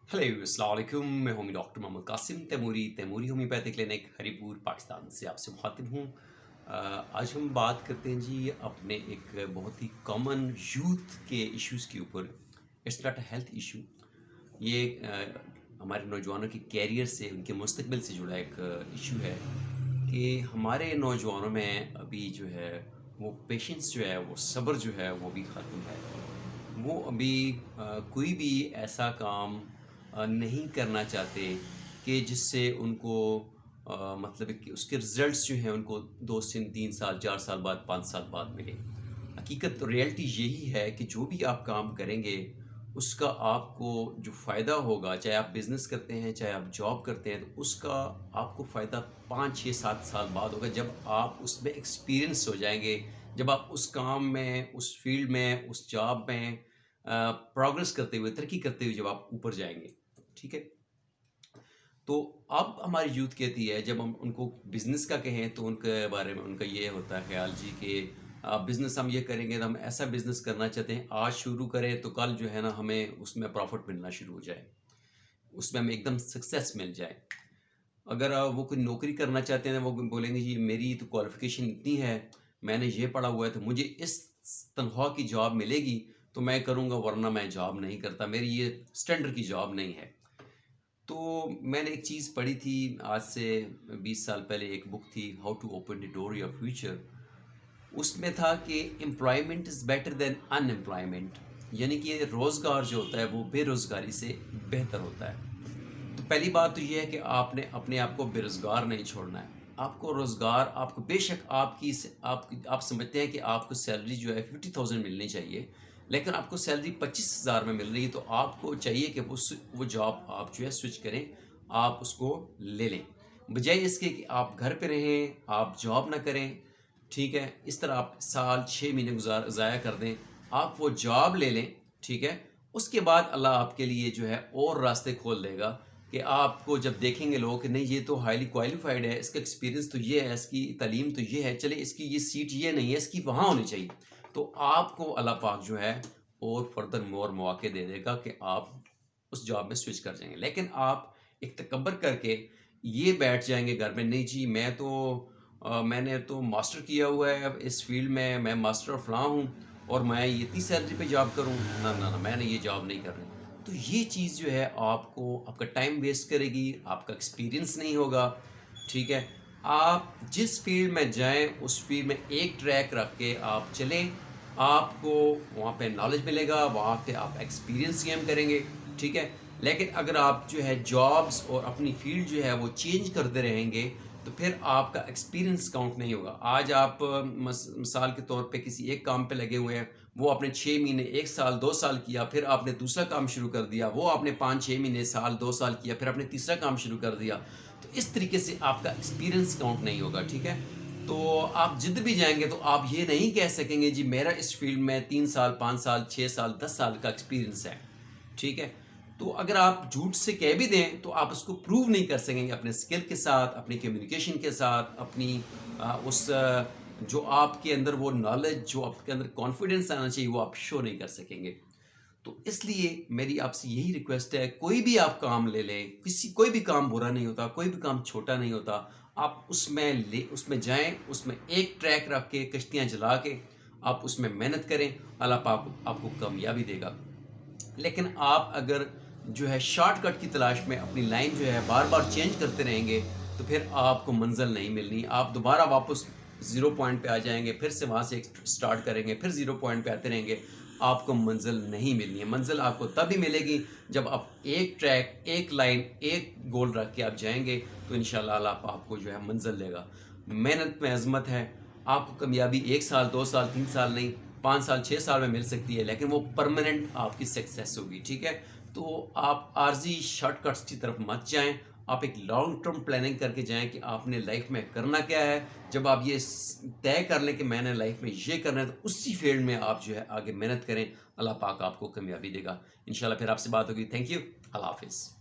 Hello अस्सलाम वालेकुम। मैं homeo doctor Mohammad Qasim Taimuri homeopathic clinic Haripur Pakistan से आपसे मुखातिब हूँ। आज हम बात करते हैं जी अपने एक बहुत ही कॉमन यूथ के इश्यूज़ के ऊपर। It's not a health issue, ये हमारे नौजवानों के कैरियर से, उनके मुस्तकबिल से जुड़ा एक इशू है कि हमारे नौजवानों में अभी जो है वो पेशेंस जो है, वो सब्र जो है वो भी ख़त्म है। वो अभी कोई भी ऐसा काम नहीं करना चाहते कि जिससे उनको मतलब कि उसके रिजल्ट्स जो हैं उनको 2 से 3 साल 4 साल बाद 5 साल बाद मिले। हकीकत तो रियलिटी यही है कि जो भी आप काम करेंगे उसका आपको जो फ़ायदा होगा, चाहे आप बिज़नेस करते हैं चाहे आप जॉब करते हैं, तो उसका आपको फ़ायदा 5 6 7 साल बाद होगा, जब आप उसमें एक्सपीरियंस हो जाएंगे, जब आप उस काम में, उस फील्ड में, उस जॉब में प्रोग्रेस करते हुए, तरक्की करते हुए जब आप ऊपर जाएंगे। ठीक है। तो अब हमारी यूथ कहती है, जब हम उनको बिजनेस का कहें तो उनके बारे में उनका ये होता है ख्याल जी कि बिजनेस हम ये करेंगे तो हम ऐसा बिजनेस करना चाहते हैं, आज शुरू करें तो कल जो है ना हमें उसमें प्रॉफिट मिलना शुरू हो जाए, उसमें हमें एकदम सक्सेस मिल जाए। अगर वो कोई नौकरी करना चाहते हैं, वो बोलेंगे जी मेरी तो क्वालिफिकेशन इतनी है, मैंने ये पढ़ा हुआ है, तो मुझे इस तनख्वाह की जॉब मिलेगी तो मैं करूँगा, वरना मैं जॉब नहीं करता, मेरी ये स्टैंडर्ड की जॉब नहीं है। तो मैंने एक चीज़ पढ़ी थी आज से 20 साल पहले, एक बुक थी how to open the door your future. उसमें था कि employment is better than unemployment, यानी कि रोज़गार जो होता है वो बेरोज़गारी से बेहतर होता है। तो पहली बात तो ये है कि आपने अपने आप को बेरोज़गार नहीं छोड़ना है, आपको रोज़गार, आपको बेशक आप समझते हैं कि आपको सैलरी जो है 50,000 मिलनी चाहिए, लेकिन आपको सैलरी 25,000 में मिल रही है, तो आपको चाहिए कि वो जॉब आप जो है स्विच करें, आप उसको ले लें, बजाय इसके कि आप घर पे रहें, आप जॉब ना करें। ठीक है, इस तरह आप साल 6 महीने ज़ाया कर दें, आप वो जॉब ले लें। ठीक है, उसके बाद अल्लाह आपके लिए जो है और रास्ते खोल देगा कि आपको जब देखेंगे लोग कि नहीं ये तो हाईली क्वालिफाइड है, इसका एक्सपीरियंस तो ये है, इसकी तालीम तो ये है, चले इसकी ये सीट ये नहीं है, इसकी वहाँ होनी चाहिए, तो आपको अल्लाह पाक जो है और फर्दर मोर मौके दे देगा कि आप उस जॉब में स्विच कर जाएंगे। लेकिन आप एक तकबर करके ये बैठ जाएंगे घर में, नहीं जी मैं तो मैंने तो मास्टर किया हुआ है इस फील्ड में, मैं मास्टर फलां हूँ और मैं ये इतनी सैलरी पे जॉब करूँ, ना ना ना मैंने ये जॉब नहीं करनी। तो ये चीज़ जो है आपको आपका टाइम वेस्ट करेगी, आपका एक्सपीरियंस नहीं होगा। ठीक है, आप जिस फील्ड में जाएं उस फील्ड में एक ट्रैक रख के आप चलें, आपको वहाँ पे नॉलेज मिलेगा, वहाँ पे आप एक्सपीरियंस गेन करेंगे। ठीक है, लेकिन अगर आप जो है जॉब्स और अपनी फील्ड जो है वो चेंज करते रहेंगे तो फिर आपका एक्सपीरियंस काउंट नहीं होगा। आज आप मिसाल के तौर पे किसी एक काम पे लगे हुए हैं, वो आपने 6 महीने 1 साल 2 साल किया, फिर आपने दूसरा काम शुरू कर दिया, वो आपने 5 6 महीने साल 2 साल किया, फिर आपने तीसरा काम शुरू कर दिया, तो इस तरीके से आपका एक्सपीरियंस काउंट नहीं होगा। ठीक है, तो आप जिद भी जाएंगे तो आप ये नहीं कह सकेंगे जी मेरा इस फील्ड में 3 साल 5 साल 6 साल 10 साल का एक्सपीरियंस है। ठीक है, तो अगर आप झूठ से कह भी दें तो आप उसको प्रूव नहीं कर सकेंगे अपने स्किल के साथ, अपनी कम्युनिकेशन के साथ, अपनी जो आपके अंदर वो नॉलेज, जो आपके अंदर कॉन्फिडेंस आना चाहिए, वो आप शो नहीं कर सकेंगे। तो इसलिए मेरी आपसे यही रिक्वेस्ट है, कोई भी आप काम ले लें, कोई भी काम बुरा नहीं होता, कोई भी काम छोटा नहीं होता, आप उसमें जाएं, उसमें एक ट्रैक रख के कश्तियाँ चला के आप उसमें मेहनत करें, अल्लाह पाक आपको कामयाबी देगा। लेकिन आप अगर जो है शॉर्टकट की तलाश में अपनी लाइन जो है बार बार चेंज करते रहेंगे तो फिर आपको मंजिल नहीं मिलनी, आप दोबारा वापस ज़ीरो पॉइंट पे आ जाएंगे, फिर से वहाँ से स्टार्ट करेंगे, फिर ज़ीरो पॉइंट पे आते रहेंगे, आपको मंजिल नहीं मिलनी है। मंजिल आपको तभी मिलेगी जब आप एक ट्रैक, एक लाइन, एक गोल रख के आप जाएंगे, तो इंशाल्लाह अल्लाह आपको जो है मंजिल देगा। मेहनत में अजमत है, आपको कामयाबी 1 साल 2 साल 3 साल नहीं, 5 साल 6 साल में मिल सकती है, लेकिन वो परमानेंट आपकी सक्सेस होगी। ठीक है, तो आप आर्जी शॉर्टकट्स की तरफ मत जाएं, आप एक लॉन्ग टर्म प्लानिंग करके जाएं कि आपने लाइफ में करना क्या है। जब आप ये तय कर लें कि मैंने लाइफ में ये करना है, तो उसी फील्ड में आप जो है आगे मेहनत करें, अल्लाह पाक आपको कामयाबी देगा। इंशाल्लाह फिर आपसे बात होगी। थैंक यू, अल्लाह हाफिज़।